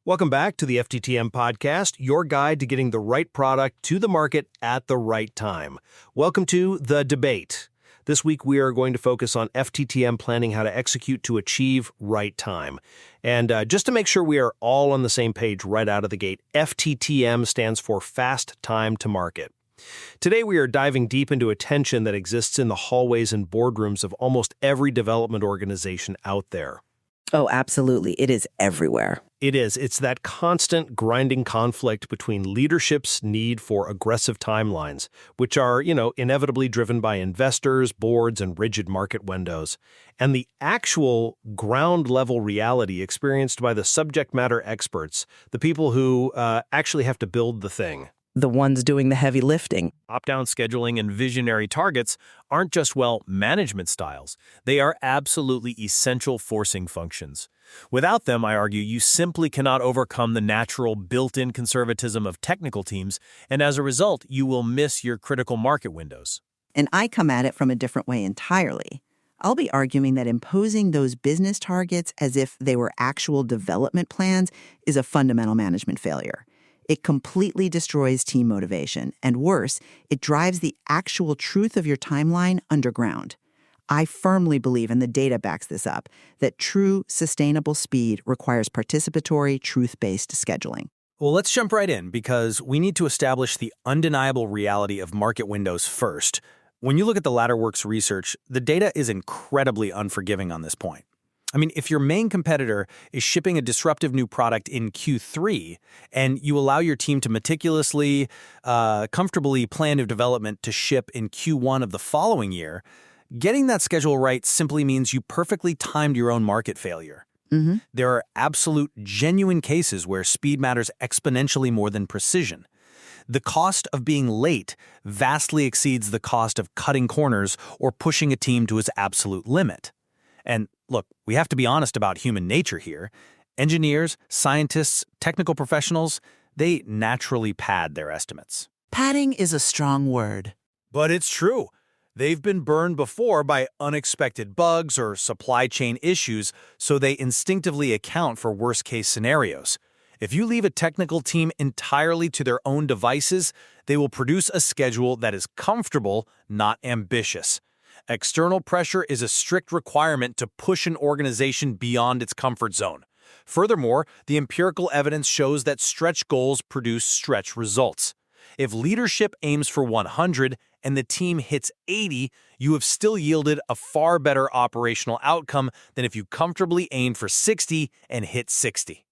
Welcome back to the FTTM podcast, your guide to getting the right product to the market at the right time. Welcome to The Debate. This week we are going to focus on FTTM planning, how to execute to achieve right time. And just to make sure we are all on the same page right out of the gate, FTTM stands for Fast Time to Market. Today we are diving deep into a tension that exists in the hallways and boardrooms of almost every development organization out there. Oh, absolutely. It is everywhere. It is. It's that constant grinding conflict between leadership's need for aggressive timelines, which are, inevitably driven by investors, boards, and rigid market windows, and the actual ground-level reality experienced by the subject matter experts, the people who actually have to build the thing. The ones doing the heavy lifting. Top-down scheduling and visionary targets aren't just, management styles. They are absolutely essential forcing functions. Without them, I argue, you simply cannot overcome the natural built-in conservatism of technical teams, and as a result, you will miss your critical market windows. And I come at it from a different way entirely. I'll be arguing that imposing those business targets as if they were actual development plans is a fundamental management failure. It completely destroys team motivation, and worse, it drives the actual truth of your timeline underground. I firmly believe, and the data backs this up, that true, sustainable speed requires participatory, truth-based scheduling. Well, let's jump right in, because we need to establish the undeniable reality of market windows first. When you look at the Ladderworks research, the data is incredibly unforgiving on this point. If your main competitor is shipping a disruptive new product in Q3 and you allow your team to meticulously, comfortably plan your development to ship in Q1 of the following year, getting that schedule right simply means you perfectly timed your own market failure. Mm-hmm. There are absolute, genuine cases where speed matters exponentially more than precision. The cost of being late vastly exceeds the cost of cutting corners or pushing a team to its absolute limit. And look, we have to be honest about human nature here. Engineers, scientists, technical professionals, they naturally pad their estimates. Padding is a strong word. But it's true. They've been burned before by unexpected bugs or supply chain issues, so they instinctively account for worst-case scenarios. If you leave a technical team entirely to their own devices, they will produce a schedule that is comfortable, not ambitious. External pressure is a strict requirement to push an organization beyond its comfort zone. Furthermore, the empirical evidence shows that stretch goals produce stretch results. If leadership aims for 100 and the team hits 80, you have still yielded a far better operational outcome than if you comfortably aimed for 60 and hit 60.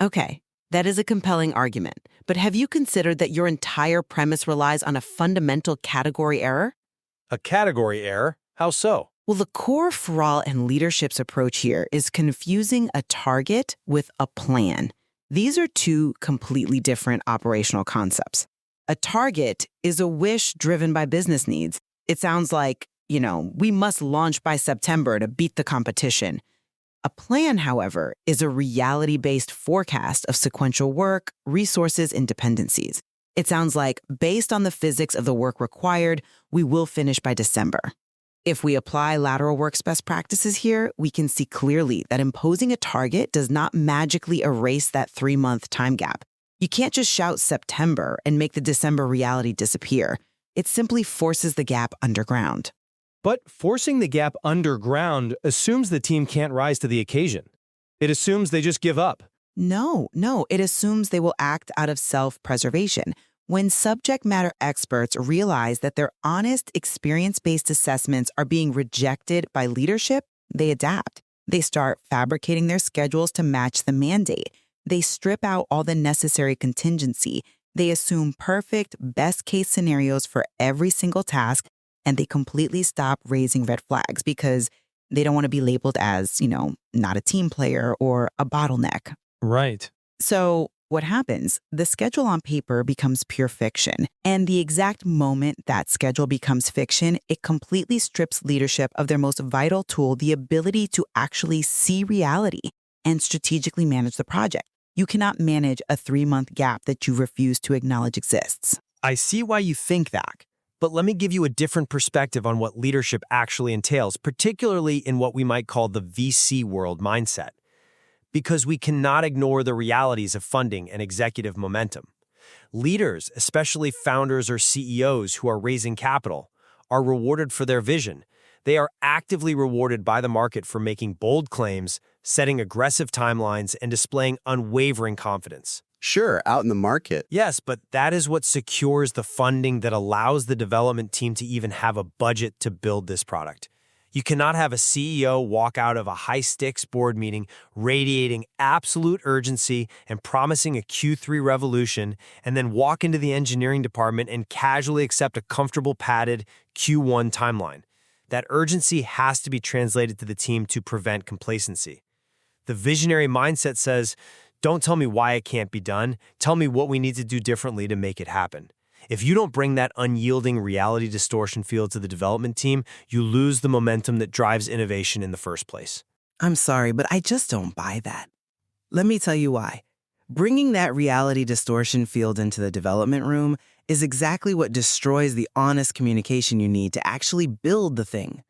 Okay, that is a compelling argument. But have you considered that your entire premise relies on a fundamental category error? A category error? How so? Well, the core flaw in leadership's approach here is confusing a target with a plan. These are two completely different operational concepts. A target is a wish driven by business needs. It sounds like, we must launch by September to beat the competition. A plan, however, is a reality-based forecast of sequential work, resources, and dependencies. It sounds like, based on the physics of the work required, we will finish by December. If we apply Ladderworks best practices here, we can see clearly that imposing a target does not magically erase that 3-month time gap. You can't just shout September and make the December reality disappear. It simply forces the gap underground. But forcing the gap underground assumes the team can't rise to the occasion. It assumes they just give up. No, it assumes they will act out of self-preservation. When subject matter experts realize that their honest, experience-based assessments are being rejected by leadership, they adapt. They start fabricating their schedules to match the mandate. They strip out all the necessary contingency. They assume perfect, best-case scenarios for every single task, and they completely stop raising red flags because they don't want to be labeled as, not a team player or a bottleneck. Right. So what happens? The schedule on paper becomes pure fiction. And the exact moment that schedule becomes fiction, it completely strips leadership of their most vital tool, the ability to actually see reality and strategically manage the project. You cannot manage a 3-month gap that you refuse to acknowledge exists. I see why you think that. But let me give you a different perspective on what leadership actually entails, particularly in what we might call the VC world mindset. because we cannot ignore the realities of funding and executive momentum. Leaders, especially founders or CEOs who are raising capital, are rewarded for their vision. They are actively rewarded by the market for making bold claims, setting aggressive timelines, and displaying unwavering confidence. Sure, out in the market. Yes, but that is what secures the funding that allows the development team to even have a budget to build this product. You cannot have a CEO walk out of a high-stakes board meeting radiating absolute urgency and promising a Q3 revolution, and then walk into the engineering department and casually accept a comfortable padded Q1 timeline. That urgency has to be translated to the team to prevent complacency. The visionary mindset says, don't tell me why it can't be done. Tell me what we need to do differently to make it happen. If you don't bring that unyielding reality distortion field to the development team, you lose the momentum that drives innovation in the first place. I'm sorry, but I just don't buy that. Let me tell you why. Bringing that reality distortion field into the development room is exactly what destroys the honest communication you need to actually build the thing.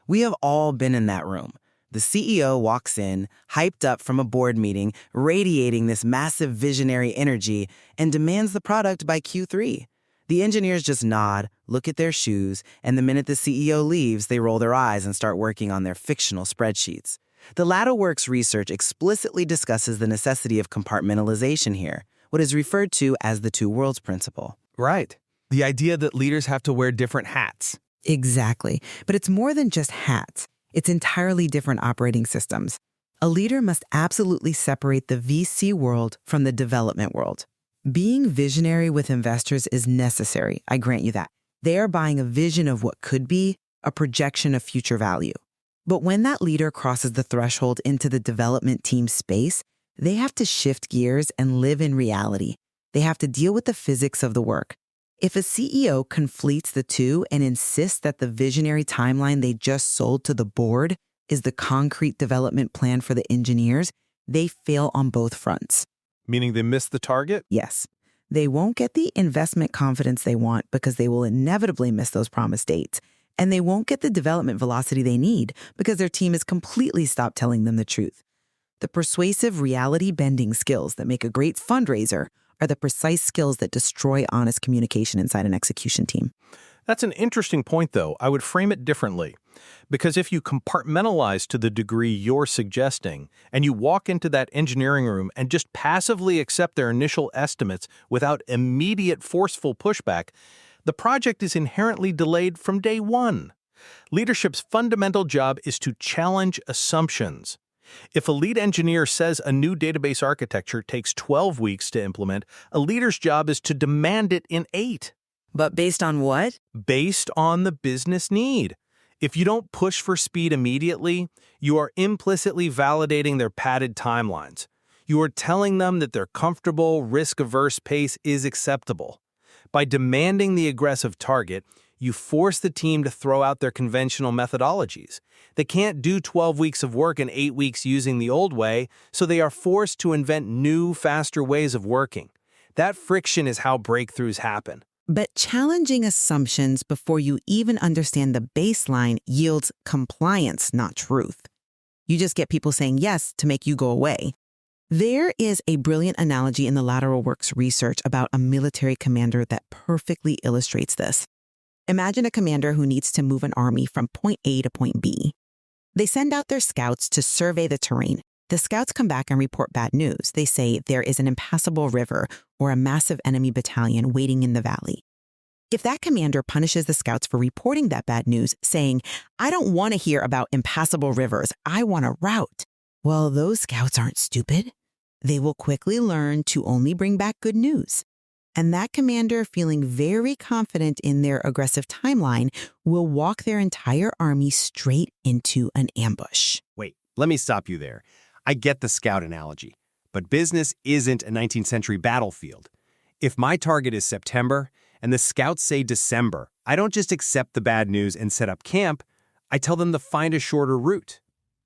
We have all been in that room. The CEO walks in, hyped up from a board meeting, radiating this massive visionary energy, and demands the product by Q3. The engineers just nod, look at their shoes, and the minute the CEO leaves, they roll their eyes and start working on their fictional spreadsheets. The Ladderworks research explicitly discusses the necessity of compartmentalization here, what is referred to as the two worlds principle. Right. The idea that leaders have to wear different hats. Exactly. But it's more than just hats. It's entirely different operating systems. A leader must absolutely separate the VC world from the development world. Being visionary with investors is necessary, I grant you that. They are buying a vision of what could be, a projection of future value. But when that leader crosses the threshold into the development team space, they have to shift gears and live in reality. They have to deal with the physics of the work. If a CEO conflates the two and insists that the visionary timeline they just sold to the board is the concrete development plan for the engineers, they fail on both fronts. Meaning they miss the target? Yes. They won't get the investment confidence they want because they will inevitably miss those promised dates. And they won't get the development velocity they need because their team has completely stopped telling them the truth. The persuasive reality-bending skills that make a great fundraiser are the precise skills that destroy honest communication inside an execution team. That's an interesting point, though. I would frame it differently. Because if you compartmentalize to the degree you're suggesting, and you walk into that engineering room and just passively accept their initial estimates without immediate forceful pushback, the project is inherently delayed from day one. Leadership's fundamental job is to challenge assumptions. If a lead engineer says a new database architecture takes 12 weeks to implement, a leader's job is to demand it in 8. But based on what? Based on the business need. If you don't push for speed immediately, you are implicitly validating their padded timelines. You are telling them that their comfortable, risk-averse pace is acceptable. By demanding the aggressive target, you force the team to throw out their conventional methodologies. They can't do 12 weeks of work in 8 weeks using the old way, so they are forced to invent new, faster ways of working. That friction is how breakthroughs happen. But challenging assumptions before you even understand the baseline yields compliance, not truth. You just get people saying yes to make you go away. There is a brilliant analogy in the Lateral Works research about a military commander that perfectly illustrates this. Imagine a commander who needs to move an army from point A to point B. They send out their scouts to survey the terrain. The scouts come back and report bad news. They say there is an impassable river or a massive enemy battalion waiting in the valley. If that commander punishes the scouts for reporting that bad news, saying, I don't want to hear about impassable rivers, I want a route. Well, those scouts aren't stupid. They will quickly learn to only bring back good news. And that commander, feeling very confident in their aggressive timeline, will walk their entire army straight into an ambush. Wait, let me stop you there. I get the scout analogy, but business isn't a 19th century battlefield. If my target is September and the scouts say December, I don't just accept the bad news and set up camp. I tell them to find a shorter route.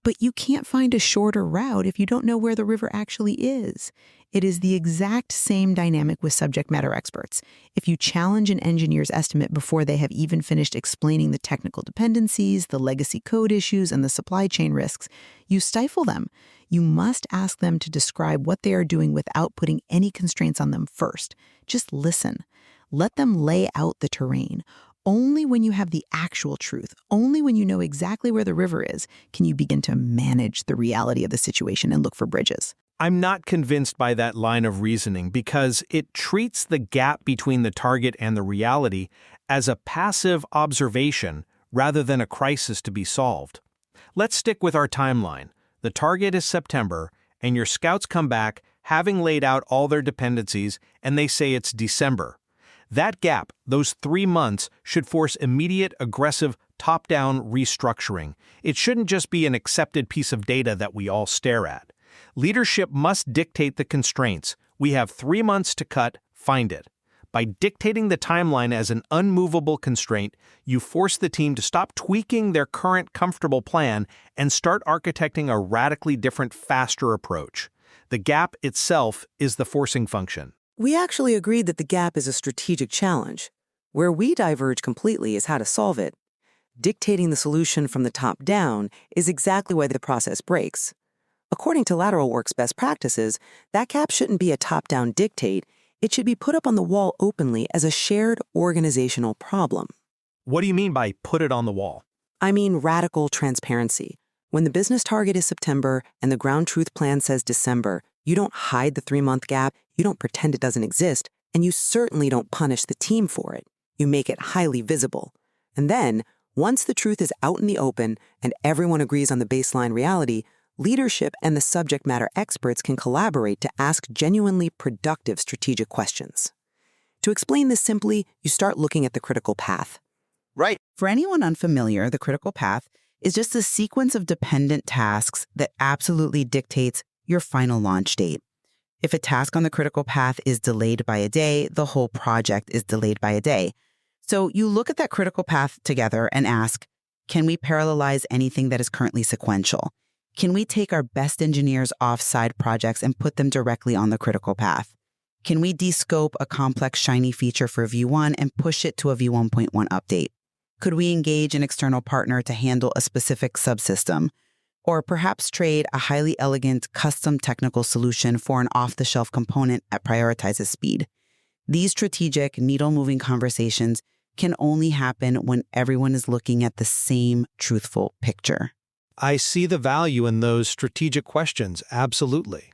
But you can't find a shorter route if you don't know where the river actually is. It is the exact same dynamic with subject matter experts. If you challenge an engineer's estimate before they have even finished explaining the technical dependencies, the legacy code issues, and the supply chain risks, you stifle them. You must ask them to describe what they are doing without putting any constraints on them first. Just listen. Let them lay out the terrain. Only when you have the actual truth, only when you know exactly where the river is, can you begin to manage the reality of the situation and look for bridges. I'm not convinced by that line of reasoning because it treats the gap between the target and the reality as a passive observation rather than a crisis to be solved. Let's stick with our timeline. The target is September, and your scouts come back having laid out all their dependencies, and they say it's December. That gap, those 3 months, should force immediate, aggressive, top-down restructuring. It shouldn't just be an accepted piece of data that we all stare at. Leadership must dictate the constraints. We have 3 months to cut, find it. By dictating the timeline as an unmovable constraint, you force the team to stop tweaking their current comfortable plan and start architecting a radically different, faster approach. The gap itself is the forcing function. We actually agreed that the gap is a strategic challenge. Where we diverge completely is how to solve it. Dictating the solution from the top down is exactly why the process breaks. According to Lateral Work's best practices, that gap shouldn't be a top-down dictate. It should be put up on the wall openly as a shared organizational problem. What do you mean by put it on the wall? I mean radical transparency. When the business target is September and the ground truth plan says December, you don't hide the 3-month gap, you don't pretend it doesn't exist, and you certainly don't punish the team for it. You make it highly visible. And then, once the truth is out in the open and everyone agrees on the baseline reality, leadership and the subject matter experts can collaborate to ask genuinely productive strategic questions. To explain this simply, you start looking at the critical path. Right. For anyone unfamiliar, the critical path is just a sequence of dependent tasks that absolutely dictates your final launch date. If a task on the critical path is delayed by a day, the whole project is delayed by a day. So you look at that critical path together and ask, can we parallelize anything that is currently sequential? Can we take our best engineers off side projects and put them directly on the critical path? Can we descope a complex shiny feature for V1 and push it to a V1.1 update? Could we engage an external partner to handle a specific subsystem? Or perhaps trade a highly elegant custom technical solution for an off-the-shelf component that prioritizes speed? These strategic, needle-moving conversations can only happen when everyone is looking at the same truthful picture. I see the value in those strategic questions, absolutely.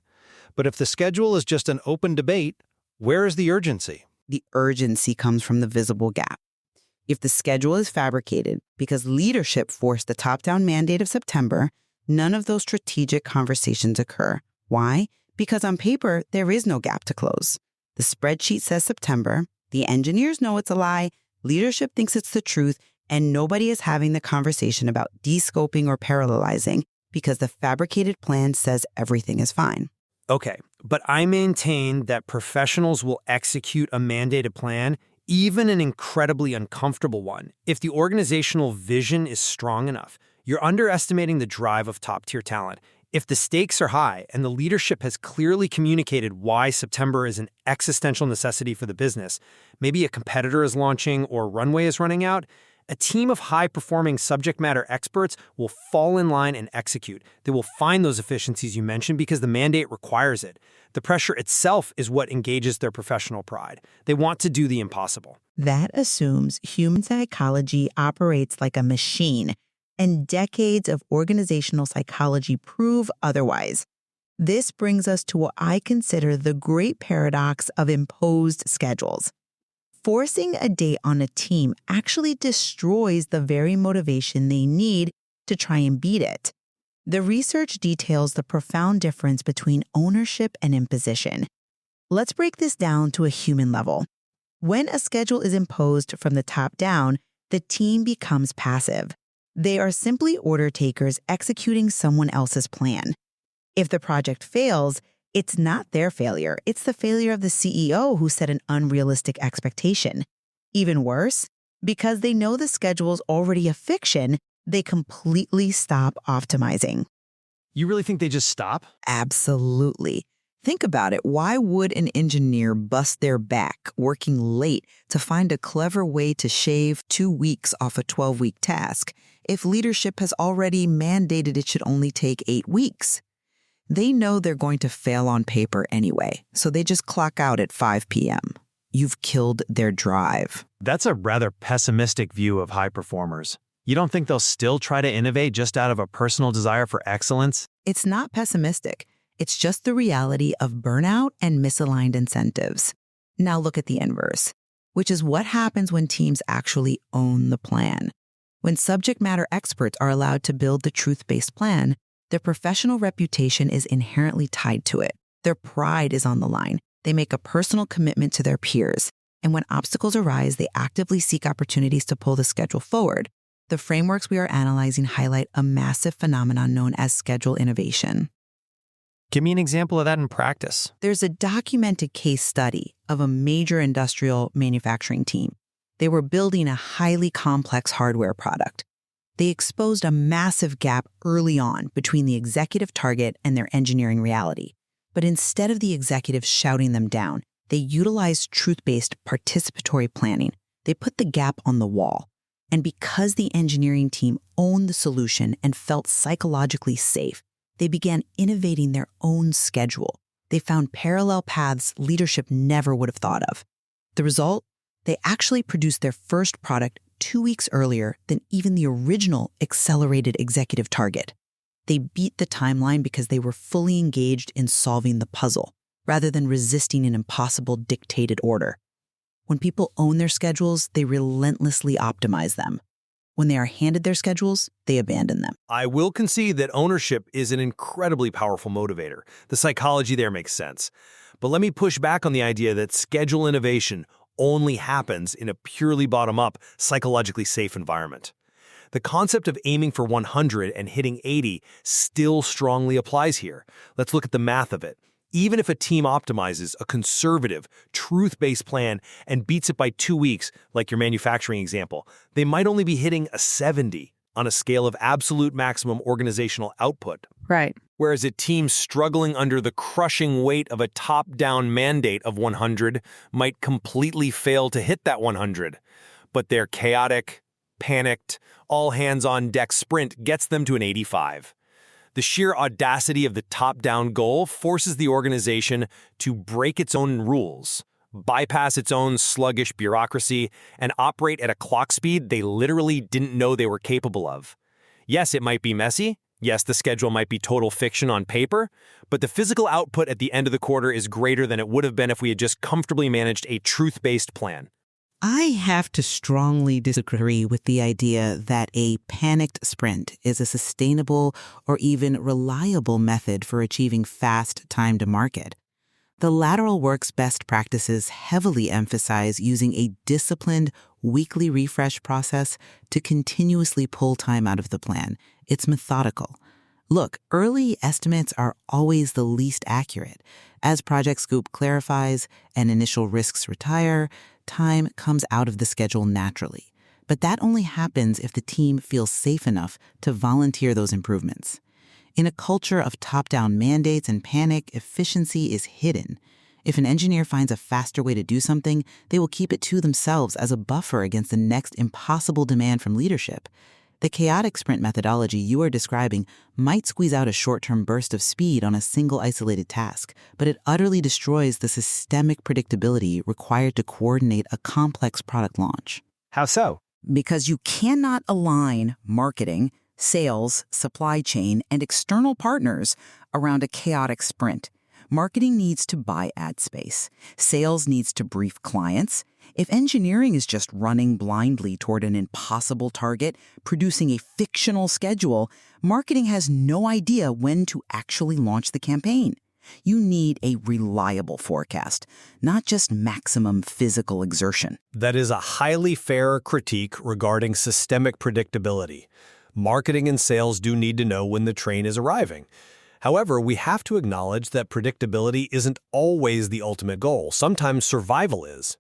But if the schedule is just an open debate, where is the urgency? The urgency comes from the visible gap. If the schedule is fabricated because leadership forced the top-down mandate of September, none of those strategic conversations occur. Why? Because on paper, there is no gap to close. The spreadsheet says September, the engineers know it's a lie, leadership thinks it's the truth, and nobody is having the conversation about descoping or parallelizing because the fabricated plan says everything is fine. Okay, but I maintain that professionals will execute a mandated plan, even an incredibly uncomfortable one, if the organizational vision is strong enough. You're underestimating the drive of top-tier talent. If the stakes are high and the leadership has clearly communicated why September is an existential necessity for the business, maybe a competitor is launching or runway is running out, a team of high-performing subject matter experts will fall in line and execute. They will find those efficiencies you mentioned because the mandate requires it. The pressure itself is what engages their professional pride. They want to do the impossible. That assumes human psychology operates like a machine, and decades of organizational psychology prove otherwise. This brings us to what I consider the great paradox of imposed schedules. Forcing a date on a team actually destroys the very motivation they need to try and beat it. The research details the profound difference between ownership and imposition. Let's break this down to a human level. When a schedule is imposed from the top down, the team becomes passive. They are simply order takers executing someone else's plan. If the project fails, it's not their failure. It's the failure of the CEO who set an unrealistic expectation. Even worse, because they know the schedule's already a fiction, they completely stop optimizing. You really think they just stop? Absolutely. Think about it. Why would an engineer bust their back working late to find a clever way to shave 2 weeks off a 12-week task if leadership has already mandated it should only take 8 weeks? They know they're going to fail on paper anyway, so they just clock out at 5 p.m. You've killed their drive. That's a rather pessimistic view of high performers. You don't think they'll still try to innovate just out of a personal desire for excellence? It's not pessimistic. It's just the reality of burnout and misaligned incentives. Now look at the inverse, which is what happens when teams actually own the plan. When subject matter experts are allowed to build the truth-based plan, their professional reputation is inherently tied to it. Their pride is on the line. They make a personal commitment to their peers. And when obstacles arise, they actively seek opportunities to pull the schedule forward. The frameworks we are analyzing highlight a massive phenomenon known as schedule innovation. Give me an example of that in practice. There's a documented case study of a major industrial manufacturing team. They were building a highly complex hardware product. They exposed a massive gap early on between the executive target and their engineering reality. But instead of the executives shouting them down, they utilized truth-based participatory planning. They put the gap on the wall. And because the engineering team owned the solution and felt psychologically safe, they began innovating their own schedule. They found parallel paths leadership never would have thought of. The result? They actually produced their first product 2 weeks earlier than even the original accelerated executive target. They beat the timeline because they were fully engaged in solving the puzzle, rather than resisting an impossible dictated order. When people own their schedules, they relentlessly optimize them. When they are handed their schedules, they abandon them. I will concede that ownership is an incredibly powerful motivator. The psychology there makes sense. But let me push back on the idea that schedule innovation only happens in a purely bottom-up, psychologically safe environment. The concept of aiming for 100 and hitting 80 still strongly applies here. Let's look at the math of it. Even if a team optimizes a conservative, truth-based plan and beats it by 2 weeks, like your manufacturing example, they might only be hitting a 70 on a scale of absolute maximum organizational output. Right. Whereas a team struggling under the crushing weight of a top-down mandate of 100 might completely fail to hit that 100. But their chaotic, panicked, all-hands-on-deck sprint gets them to an 85. The sheer audacity of the top-down goal forces the organization to break its own rules, bypass its own sluggish bureaucracy, and operate at a clock speed they literally didn't know they were capable of. Yes, it might be messy. Yes, the schedule might be total fiction on paper, but the physical output at the end of the quarter is greater than it would have been if we had just comfortably managed a truth-based plan. I have to strongly disagree with the idea that a panicked sprint is a sustainable or even reliable method for achieving fast time to market. The Lateral Work's best practices heavily emphasize using a disciplined weekly refresh process to continuously pull time out of the plan. It's methodical. Look, early estimates are always the least accurate. As Project Scoop clarifies and initial risks retire, time comes out of the schedule naturally. But that only happens if the team feels safe enough to volunteer those improvements. In a culture of top-down mandates and panic, efficiency is hidden. If an engineer finds a faster way to do something, they will keep it to themselves as a buffer against the next impossible demand from leadership. The chaotic sprint methodology you are describing might squeeze out a short-term burst of speed on a single isolated task, but it utterly destroys the systemic predictability required to coordinate a complex product launch. How so? Because you cannot align marketing, sales, supply chain, and external partners around a chaotic sprint. Marketing needs to buy ad space. Sales needs to brief clients. If engineering is just running blindly toward an impossible target, producing a fictional schedule, marketing has no idea when to actually launch the campaign. You need a reliable forecast, not just maximum physical exertion. That is a highly fair critique regarding systemic predictability. Marketing and sales do need to know when the train is arriving. However, we have to acknowledge that predictability isn't always the ultimate goal. Sometimes survival is.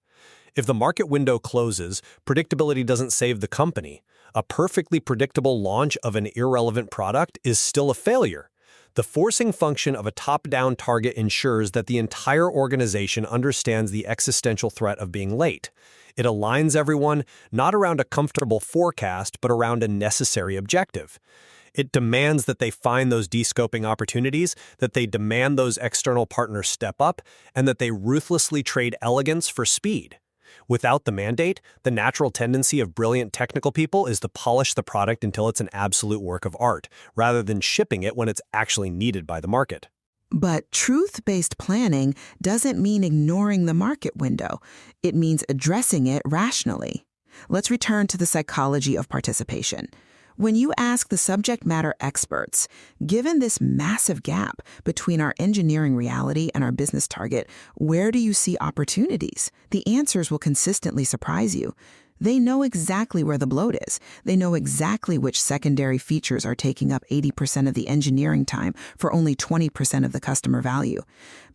If the market window closes, predictability doesn't save the company. A perfectly predictable launch of an irrelevant product is still a failure. The forcing function of a top-down target ensures that the entire organization understands the existential threat of being late. It aligns everyone not around a comfortable forecast, but around a necessary objective. It demands that they find those descoping opportunities, that they demand those external partners step up, and that they ruthlessly trade elegance for speed. Without the mandate, the natural tendency of brilliant technical people is to polish the product until it's an absolute work of art, rather than shipping it when it's actually needed by the market. But truth-based planning doesn't mean ignoring the market window. It means addressing it rationally. Let's return to the psychology of participation. When you ask the subject matter experts, given this massive gap between our engineering reality and our business target, where do you see opportunities? The answers will consistently surprise you. They know exactly where the bloat is. They know exactly which secondary features are taking up 80% of the engineering time for only 20% of the customer value.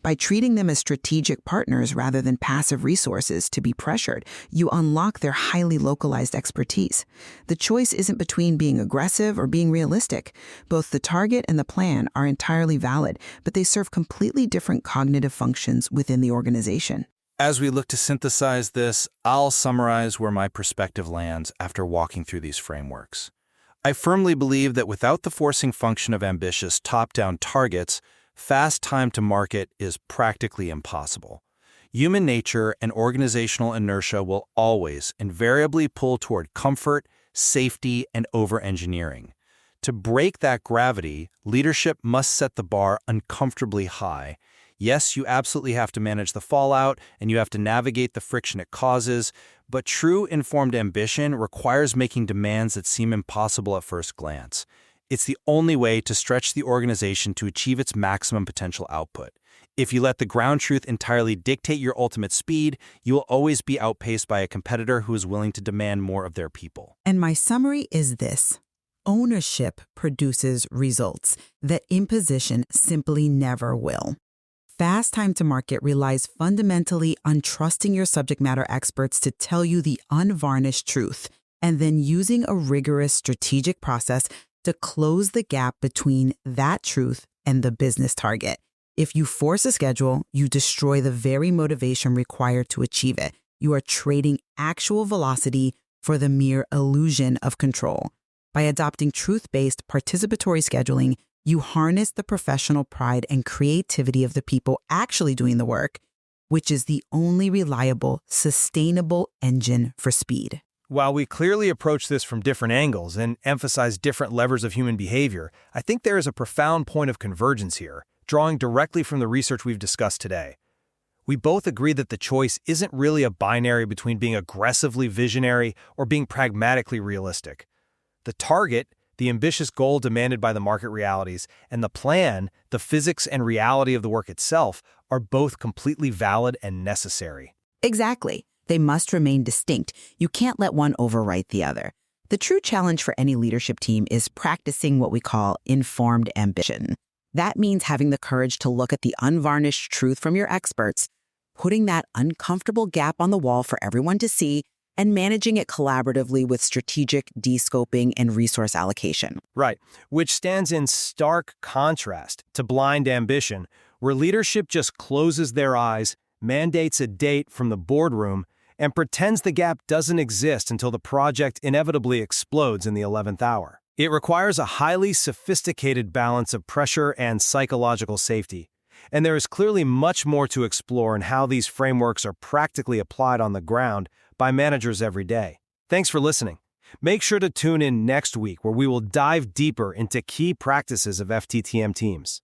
By treating them as strategic partners rather than passive resources to be pressured, you unlock their highly localized expertise. The choice isn't between being aggressive or being realistic. Both the target and the plan are entirely valid, but they serve completely different cognitive functions within the organization. As we look to synthesize this, I'll summarize where my perspective lands after walking through these frameworks. I firmly believe that without the forcing function of ambitious top-down targets, fast time to market is practically impossible. Human nature and organizational inertia will always invariably pull toward comfort, safety, and over-engineering. To break that gravity, leadership must set the bar uncomfortably high. Yes, you absolutely have to manage the fallout, and you have to navigate the friction it causes, but true informed ambition requires making demands that seem impossible at first glance. It's the only way to stretch the organization to achieve its maximum potential output. If you let the ground truth entirely dictate your ultimate speed, you will always be outpaced by a competitor who is willing to demand more of their people. And my summary is this. Ownership produces results that imposition simply never will. Fast time to market relies fundamentally on trusting your subject matter experts to tell you the unvarnished truth, and then using a rigorous strategic process to close the gap between that truth and the business target. If you force a schedule, you destroy the very motivation required to achieve it. You are trading actual velocity for the mere illusion of control. By adopting truth-based participatory scheduling, you harness the professional pride and creativity of the people actually doing the work, which is the only reliable, sustainable engine for speed. While we clearly approach this from different angles and emphasize different levers of human behavior, I think there is a profound point of convergence here, drawing directly from the research we've discussed today. We both agree that the choice isn't really a binary between being aggressively visionary or being pragmatically realistic. The target, the ambitious goal demanded by the market realities, and the plan, the physics and reality of the work itself, are both completely valid and necessary. Exactly. They must remain distinct. You can't let one overwrite the other. The true challenge for any leadership team is practicing what we call informed ambition. That means having the courage to look at the unvarnished truth from your experts, putting that uncomfortable gap on the wall for everyone to see, and managing it collaboratively with strategic descoping and resource allocation. Right, which stands in stark contrast to blind ambition, where leadership just closes their eyes, mandates a date from the boardroom, and pretends the gap doesn't exist until the project inevitably explodes in the 11th hour. It requires a highly sophisticated balance of pressure and psychological safety, and there is clearly much more to explore in how these frameworks are practically applied on the ground by managers every day. Thanks for listening. Make sure to tune in next week where we will dive deeper into key practices of FTTM teams.